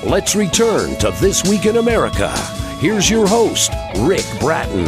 Let's return to This Week in America. Here's your host, Rick Bratton.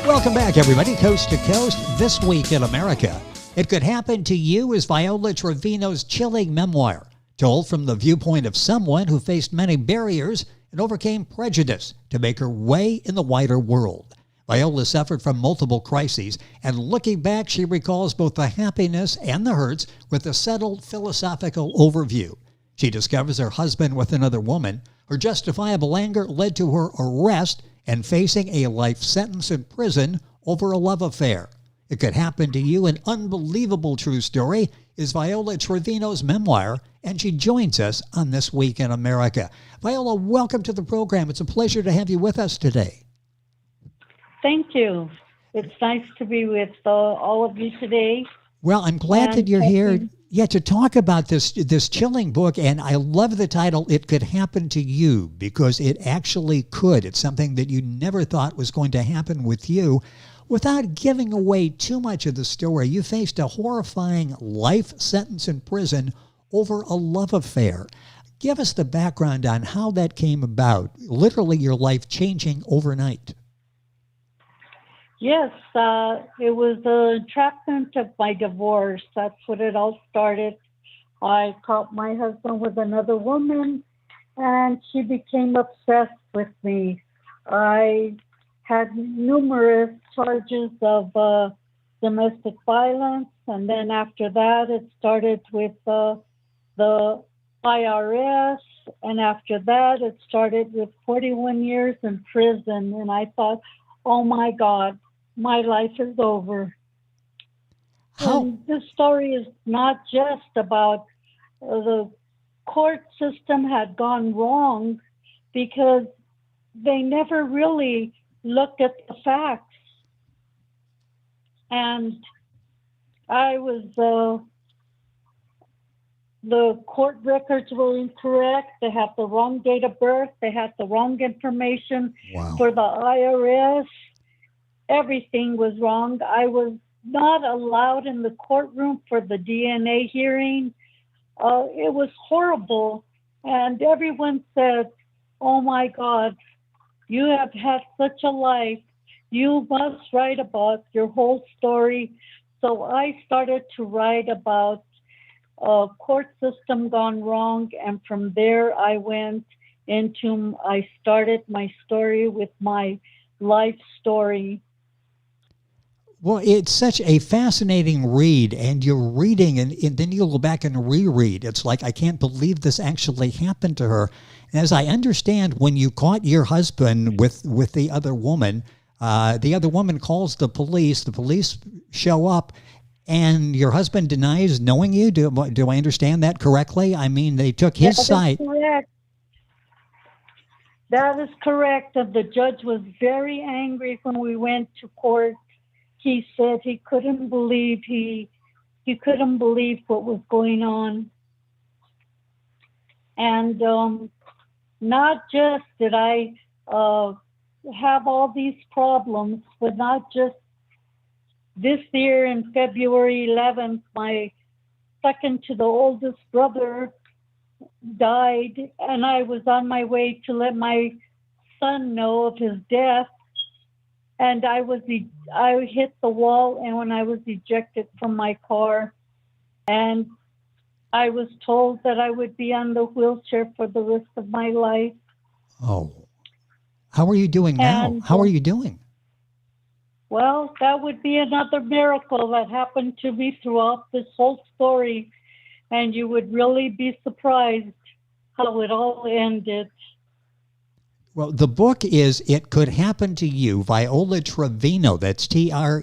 Welcome back, everybody. Coast to Coast, This Week in America. It Could Happen to You is Viola Trevino's chilling memoir, told from the viewpoint of someone who faced many barriers and overcame prejudice to make her way in the wider world. Viola suffered from multiple crises, and looking back, she recalls both the happiness and the hurts with a settled philosophical overview. She discovers her husband with another woman. Her justifiable anger led to her arrest and facing a life sentence in prison over a love affair. It Could Happen to You, an unbelievable true story, is Viola Trevino's memoir, and she joins us on This Week in America. Viola, welcome to the program. It's a pleasure to have you with us today. Thank you. It's nice to be with all of you today. Well, I'm glad that you're here. Yeah, to talk about this chilling book, and I love the title, It Could Happen to You, because it actually could. It's something that you never thought was going to happen with you. Without giving away too much of the story, you faced a horrifying life sentence in prison over a love affair. Give us the background on how that came about, literally your life changing overnight. Yes, it was the entrapment of my divorce. That's what it all started. I caught my husband with another woman, and she became obsessed with me. I had numerous charges of domestic violence, and then after that, it started with the IRS, and after that, it started with 41 years in prison, and I thought, oh my God, my life is over. And this story is not just about the court system had gone wrong, because they never really looked at the facts. And I was, the court records were incorrect. They had the wrong date of birth. They had the wrong information for the IRS. Everything was wrong. I was not allowed in the courtroom for the DNA hearing. It was horrible. And everyone said, oh my God, you have had such a life. You must write about your whole story. So I started to write about court system gone wrong. And from there, I started my story with my life story. Well, it's such a fascinating read, and you're reading, and then you'll go back and reread. It's like, I can't believe this actually happened to her. And as I understand, when you caught your husband with the other woman calls the police show up, and your husband denies knowing you. Do I understand that correctly? I mean, they took his side. Correct. That is correct. And the judge was very angry when we went to court. He said he couldn't believe what was going on. And not just did I have all these problems, but not just this year in February 11th, my second to the oldest brother died, and I was on my way to let my son know of his death. And I hit the wall, and when I was ejected from my car, and I was told that I would be on the wheelchair for the rest of my life. Oh, how are you doing now? How are you doing? Well, that would be another miracle that happened to me throughout this whole story, and you would really be surprised how it all ended. Well, the book is It Could Happen to You, Viola Trevino. That's Trevino.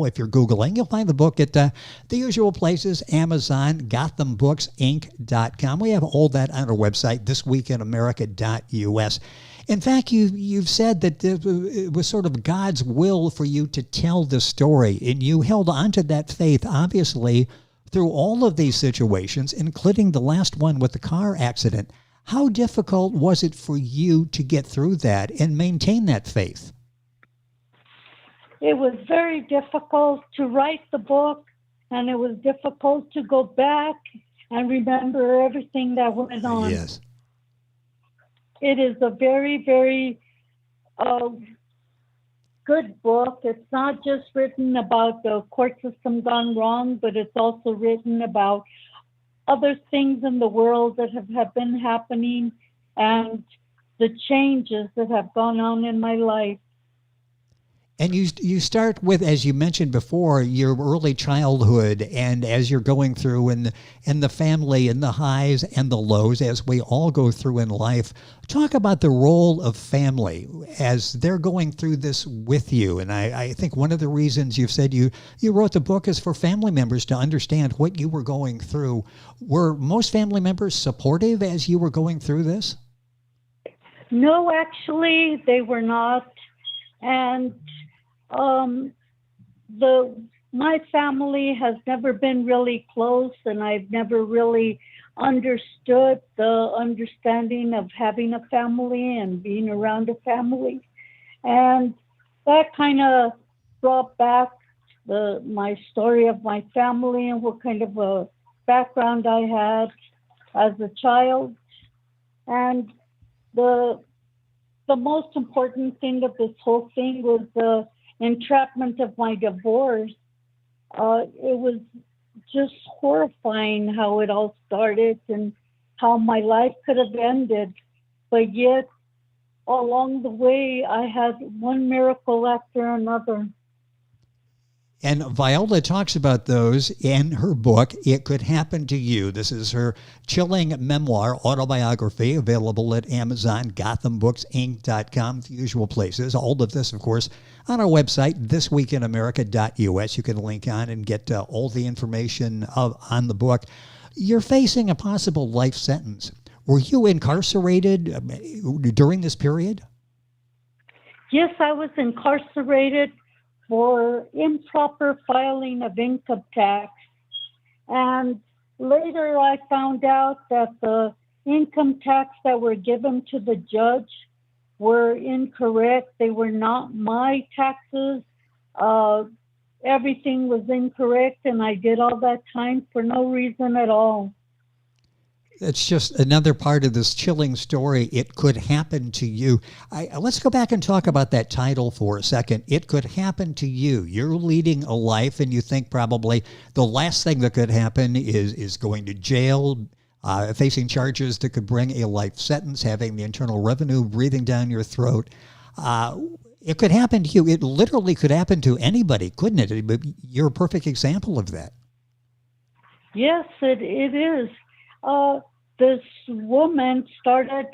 If you're Googling, you'll find the book at the usual places, Amazon, GotThemBooksInc.com. We have all that on our website, thisweekinamerica.us. In fact, you've said that it was sort of God's will for you to tell the story, and you held on to that faith, obviously, through all of these situations, including the last one with the car accident. How difficult was it for you to get through that and maintain that faith? It was very difficult to write the book, and it was difficult to go back and remember everything that went on. Yes. It is a very, very good book. It's not just written about the court system gone wrong, but it's also written about other things in the world that have been happening and the changes that have gone on in my life. And you start with, as you mentioned before, your early childhood, and as you're going through and the family and the highs and the lows, as we all go through in life. Talk about the role of family as they're going through this with you. And I think one of the reasons you've said you wrote the book is for family members to understand what you were going through. Were most family members supportive as you were going through this? No, actually, they were not. And my family has never been really close, and I've never really understood the understanding of having a family and being around a family. And that kind of brought back my story of my family and what kind of a background I had as a child. And the most important thing of this whole thing was the entrapment of my divorce. It was just horrifying how it all started and how my life could have ended. But yet, along the way, I had one miracle after another. And Viola talks about those in her book, It Could Happen to You. This is her chilling memoir, autobiography, available at Amazon, GothamBooksInc.com, the usual places. All of this, of course, on our website, thisweekinamerica.us. You can link on and get all the information on the book. You're facing a possible life sentence. Were you incarcerated during this period? Yes, I was incarcerated for improper filing of income tax. And later I found out that the income tax that were given to the judge were incorrect. They were not my taxes. Everything was incorrect, and I did all that time for no reason at all. It's just another part of this chilling story. It could happen to you. Let's go back and talk about that title for a second. It could happen to you. You're leading a life, and you think probably the last thing that could happen is going to jail, facing charges that could bring a life sentence, having the Internal Revenue breathing down your throat. It could happen to you. It literally could happen to anybody, couldn't it? But you're a perfect example of that. Yes, it is. This woman started,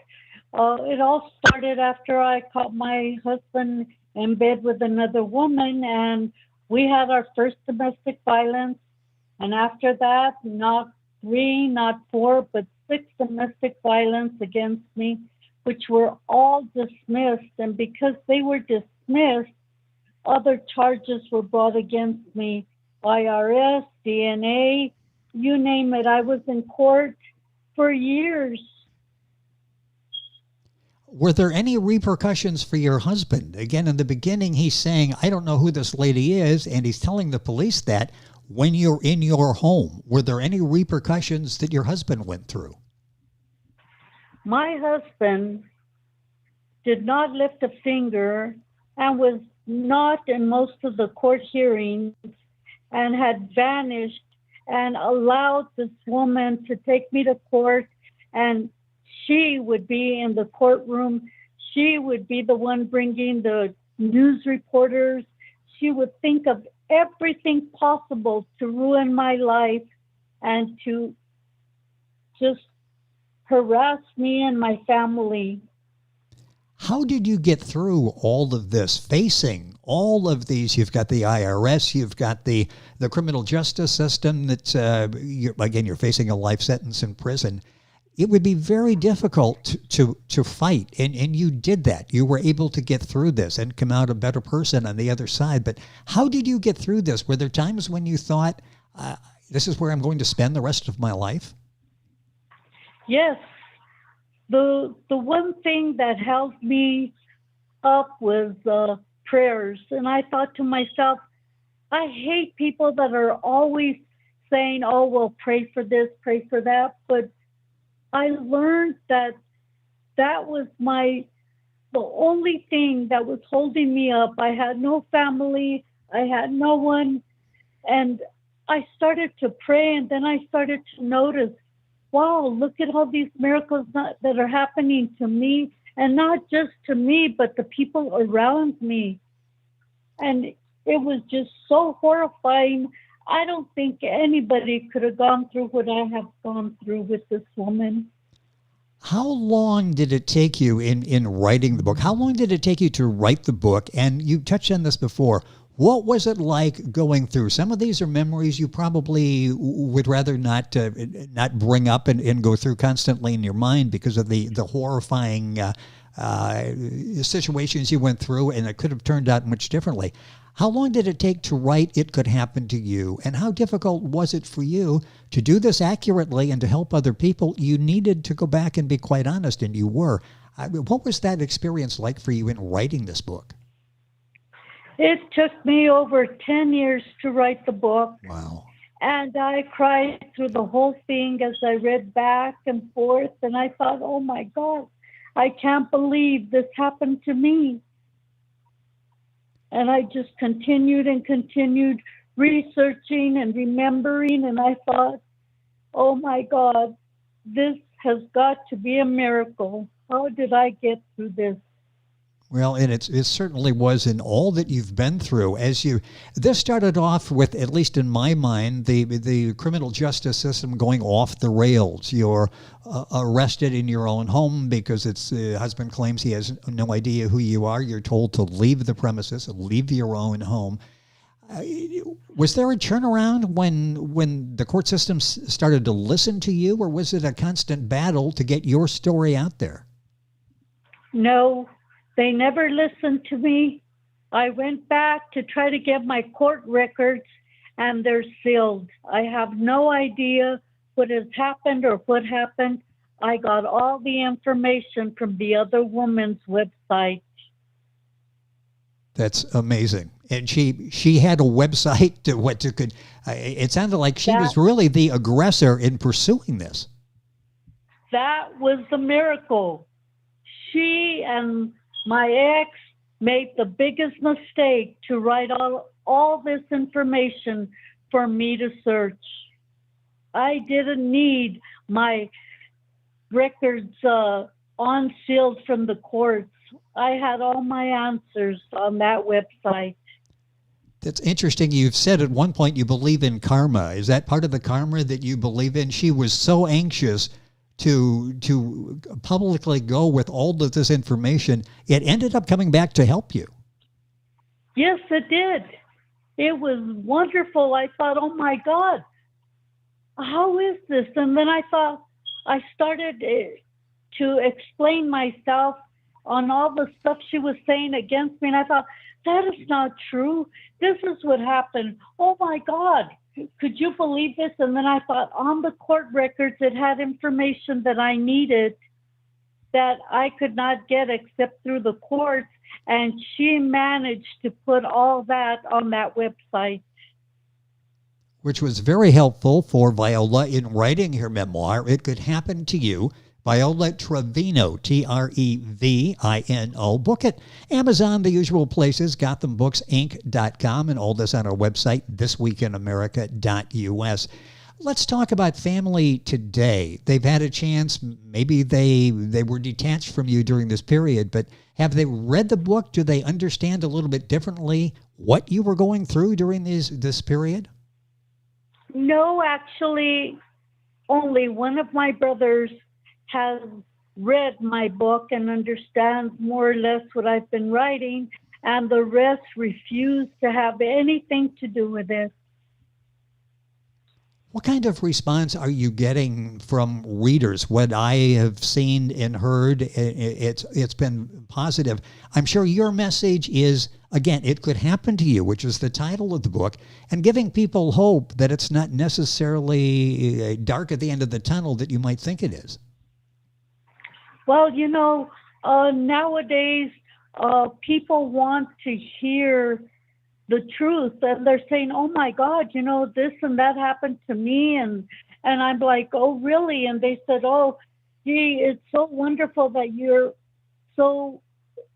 it all started after I caught my husband in bed with another woman, and we had our first domestic violence. And after that, not 3, not 4, but 6 domestic violence against me, which were all dismissed. And because they were dismissed, other charges were brought against me, IRS, DNA, you name it. I was in court for years. Were there any repercussions for your husband? Again, in the beginning, he's saying, I don't know who this lady is, and he's telling the police that when you're in your home. Were there any repercussions that your husband went through? My husband did not lift a finger and was not in most of the court hearings and had vanished and allowed this woman to take me to court, and she would be in the courtroom. She would be the one bringing the news reporters. She would think of everything possible to ruin my life and to just harass me and my family. How did you get through all of this, facing all of these? You've got the IRS, you've got the criminal justice system that, you're facing a life sentence in prison. It would be very difficult to fight, and you did that. You were able to get through this and come out a better person on the other side. But how did you get through this? Were there times when you thought, this is where I'm going to spend the rest of my life? Yes. The one thing that held me up was prayers. And I thought to myself, I hate people that are always saying, oh, well, pray for this, pray for that. But I learned that that was the only thing that was holding me up. I had no family. I had no one. And I started to pray, and then I started to notice, wow, look at all these miracles that are happening to me, and not just to me, but the people around me. And it was just so horrifying. I don't think anybody could have gone through what I have gone through with this woman. How long did it take you in writing the book? How long did it take you to write the book? And you touched on this before. What was it like going through? Some of these are memories you probably would rather not bring up and go through constantly in your mind because of the horrifying situations you went through, and it could have turned out much differently. How long did it take to write It Could Happen to You? And how difficult was it for you to do this accurately and to help other people? You needed to go back and be quite honest, and you were. What was that experience like for you in writing this book? It took me over 10 years to write the book. Wow. And I cried through the whole thing as I read back and forth. And I thought, oh my God, I can't believe this happened to me. And I just continued and continued researching and remembering. And I thought, oh my God, this has got to be a miracle. How did I get through this? Well, and it certainly was in all that you've been through. This started off with, at least in my mind, the criminal justice system going off the rails. You're arrested in your own home because the husband claims he has no idea who you are. You're told to leave the premises, leave your own home. Was there a turnaround when the court system started to listen to you, or was it a constant battle to get your story out there? No. They never listened to me. I went back to try to get my court records, and they're sealed. I have no idea what has happened or what happened. I got all the information from the other woman's website. That's amazing. And she had a website it sounded like she was really the aggressor in pursuing this. That was the miracle. She and my ex made the biggest mistake to write all this information for me to search. I didn't need my records unsealed from the courts. I had all my answers on that website. That's interesting. You've said at one point you believe in karma. Is that part of the karma that you believe in? She was so anxious to publicly go with all of this information. It ended up coming back to help you. Yes, it did. It was wonderful. I thought, oh my God, how is this? And then I started to explain myself on all the stuff she was saying against me. And I thought, that is not true. This is what happened. Oh my God. Could you believe this? And then I thought, on the court records, it had information that I needed that I could not get except through the courts. And she managed to put all that on that website. Which was very helpful for Viola in writing her memoir, It Could Happen to You. Viola Trevino, Trevino. Book it. Amazon, the usual places, GothamBooksInc.com, and all this on our website, thisweekinamerica.us. Let's talk about family today. They've had a chance. Maybe they were detached from you during this period, but have they read the book? Do they understand a little bit differently what you were going through during this period? No, actually, only one of my brothers has read my book and understands more or less what I've been writing, and the rest refuse to have anything to do with it. What kind of response are you getting from readers? What I have seen and heard, it's been positive. I'm sure your message is, again, It Could Happen to You, which is the title of the book, and giving people hope that it's not necessarily dark at the end of the tunnel that you might think it is. Well, nowadays people want to hear the truth, and they're saying, oh my God, this and that happened to me, and I'm like, oh really? And they said, oh gee, it's so wonderful that you're so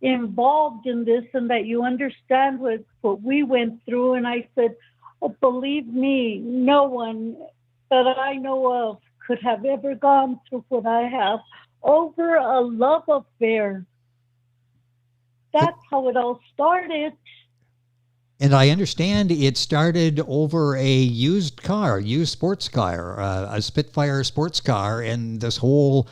involved in this and that you understand what we went through. And I said, oh, believe me, no one that I know of could have ever gone through what I have over a love affair. That's how it all started. And I understand it started over a used sports car, a Spitfire sports car, and this whole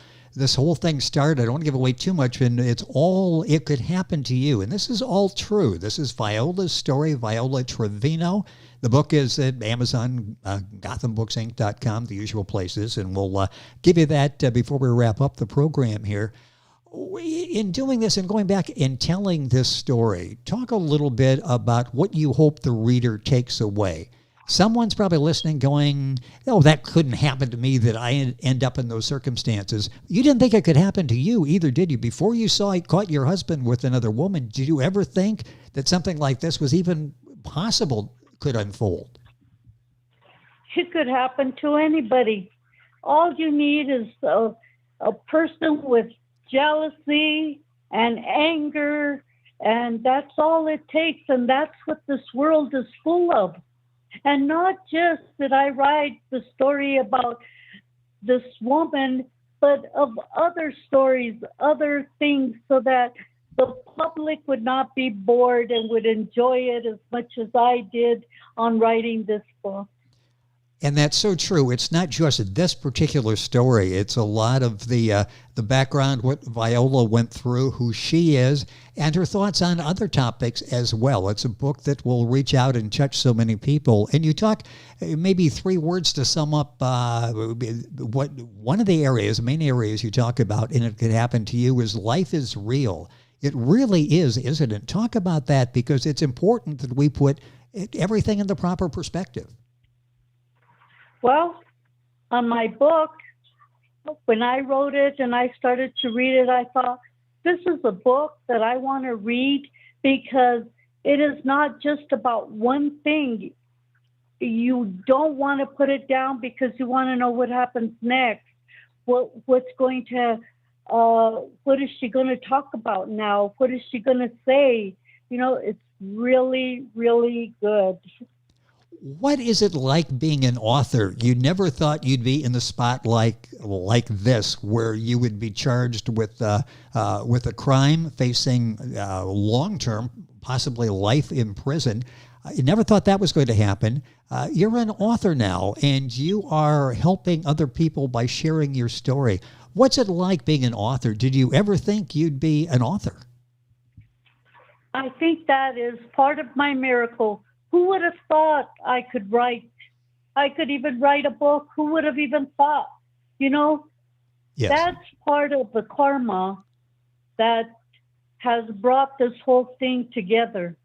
thing started. I don't want to give away too much, and it's all It Could Happen to You. And this is all true. This is Viola's story, Viola Trevino. The book is at Amazon, GothamBooksinc.com, the usual places, and we'll give you that before we wrap up the program here. In doing this and going back and telling this story, talk a little bit about what you hope the reader takes away. Someone's probably listening going, oh, that couldn't happen to me, that I end up in those circumstances. You didn't think it could happen to you either, did you? Before you caught your husband with another woman, did you ever think that something like this was even possible, could unfold? It could happen to anybody. All you need is a person with jealousy and anger, and that's all it takes, and that's what this world is full of. And not just that I write the story about this woman, but of other stories, other things, so that the public would not be bored and would enjoy it as much as I did on writing this book. And that's so true. It's not just this particular story. It's a lot of the background, what Viola went through, who she is, and her thoughts on other topics as well. It's a book that will reach out and touch so many people. And you talk maybe 3 words to sum up what one of the main areas you talk about, and It Could Happen to You, is life is real. It really is, isn't it? Talk about that, because it's important that we put everything in the proper perspective. Well, on my book, when I wrote it and I started to read it, I thought, this is a book that I want to read, because it is not just about one thing. You don't want to put it down because you want to know what happens next. What is she going to talk about now? What is she going to say? It's really, really good. What is it like being an author? You never thought you'd be in the spotlight like this, where you would be charged with a crime, facing long-term, possibly life in prison. You never thought that was going to happen. You're an author now, and you are helping other people by sharing your story. What's it like being an author? Did you ever think you'd be an author? I think that is part of my miracle. Who would have thought I could write? I could even write a book. Who would have even thought? Yes. That's part of the karma that has brought this whole thing together.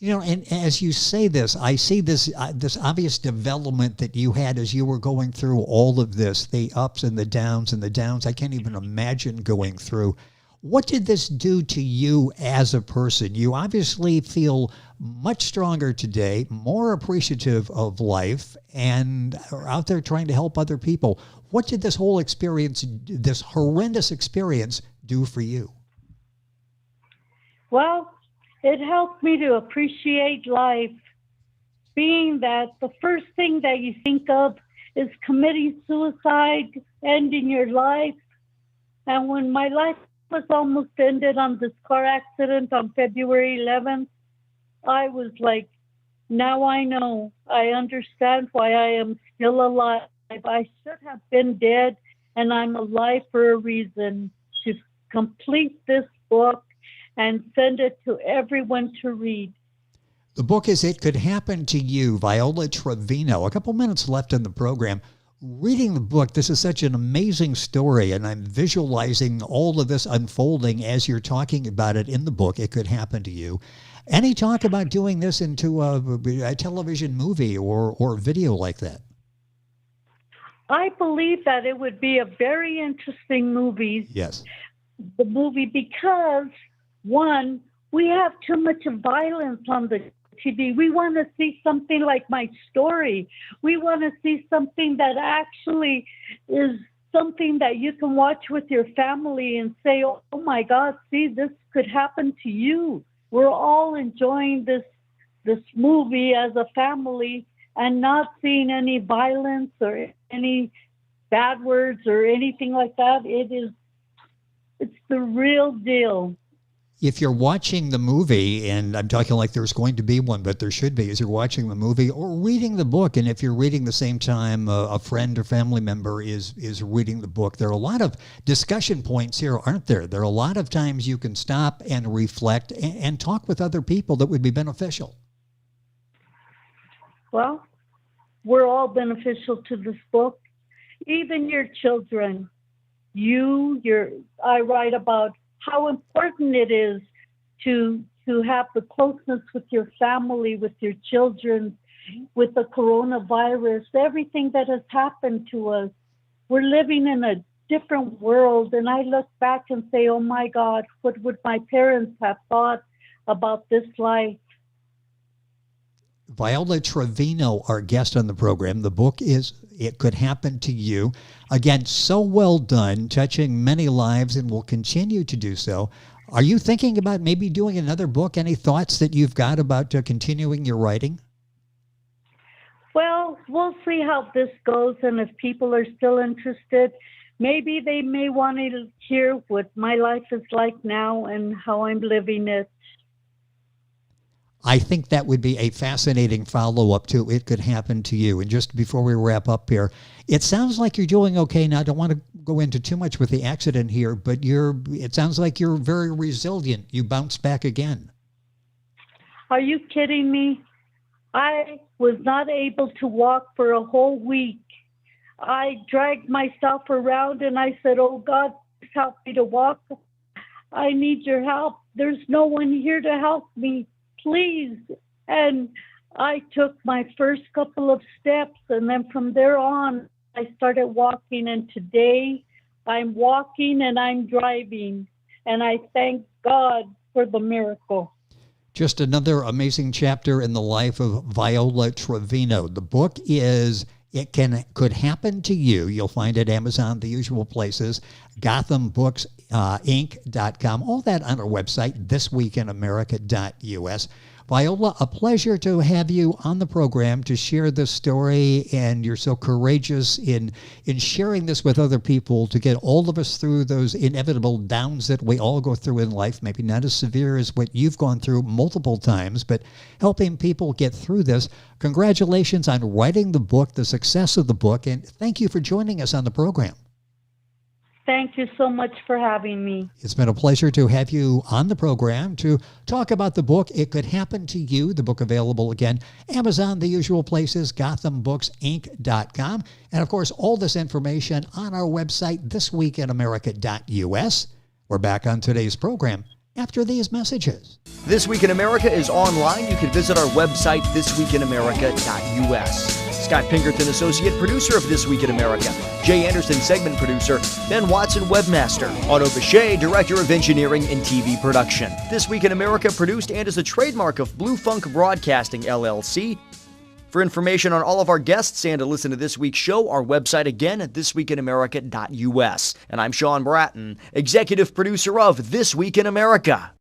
And as you say this, I see this obvious development that you had as you were going through all of this, the ups and the downs I can't even imagine going through. What did this do to you as a person? You obviously feel much stronger today, more appreciative of life, and are out there trying to help other people. What did this whole experience, this horrendous experience, do for you? Well, it helped me to appreciate life, being that the first thing that you think of is committing suicide, ending your life. And when my life was almost ended on this car accident on February 11th, I was like, now I know. I understand why I am still alive. I should have been dead, and I'm alive for a reason, to complete this book and send it to everyone to read. The book is It Could Happen to You, Viola Trevino. A couple minutes left in the program. Reading the book, this is such an amazing story, and I'm visualizing all of this unfolding as you're talking about it in the book, It Could Happen to You. Any talk about doing this into a television movie or video like that? I believe that it would be a very interesting movie. Yes. The movie, because, one, We have too much violence on the TV. We want to see something like My Story. We want to see something that actually is something that you can watch with your family and say, oh my God, see, this could happen to you. We're all enjoying this movie as a family and not seeing any violence or any bad words or anything like that. It's the real deal. If you're watching the movie, and I'm talking like there's going to be one, but there should be, as you're watching the movie or reading the book, and if you're reading the same time a friend or family member is reading the book, there are a lot of discussion points here, aren't there? There are a lot of times you can stop and reflect and talk with other people that would be beneficial. Well, we're all beneficial to this book. Even your children. I write about how important it is to have the closeness with your family, with your children, with the coronavirus, everything that has happened to us. We're living in a different world, and I look back and say, oh my God, what would my parents have thought about this life? Viola Trevino, our guest on the program. The book is It Could Happen to You. Again, so well done, touching many lives, and will continue to do so. Are you thinking about maybe doing another book? Any thoughts that you've got about continuing your writing? Well, we'll see how this goes, and if people are still interested, maybe they may want to hear what my life is like now and how I'm living it. I think that would be a fascinating follow-up to It Could Happen to You. And just before we wrap up here, it sounds like you're doing okay. Now, I don't want to go into too much with the accident here, but it sounds like you're very resilient. You bounced back again. Are you kidding me? I was not able to walk for a whole week. I dragged myself around and I said, oh God, please help me to walk. I need your help. There's no one here to help me. Please. And I took my first couple of steps, and then from there on, I started walking. And today I'm walking and I'm driving. And I thank God for the miracle. Just another amazing chapter in the life of Viola Trevino. The book is Could Happen to You. You'll find it at Amazon, the usual places, GothamBooksInc.com, all that on our website, thisweekinamerica.us. Viola, a pleasure to have you on the program to share this story, and you're so courageous in sharing this with other people to get all of us through those inevitable downs that we all go through in life, maybe not as severe as what you've gone through multiple times, but helping people get through this. Congratulations on writing the book, the success of the book, and thank you for joining us on the program. Thank you so much for having me. It's been a pleasure to have you on the program to talk about the book, It Could Happen to You. The book available again, Amazon, the usual places, GothamBooksInc.com. And of course, all this information on our website, thisweekinamerica.us. We're back on today's program after these messages. This Week in America is online. You can visit our website, thisweekinamerica.us. Scott Pinkerton, Associate Producer of This Week in America. Jay Anderson, Segment Producer. Ben Watson, Webmaster. Otto Bechet, Director of Engineering and TV Production. This Week in America produced and is a trademark of Blue Funk Broadcasting, LLC. For information on all of our guests and to listen to this week's show, our website again at thisweekinamerica.us. And I'm Sean Bratton, Executive Producer of This Week in America.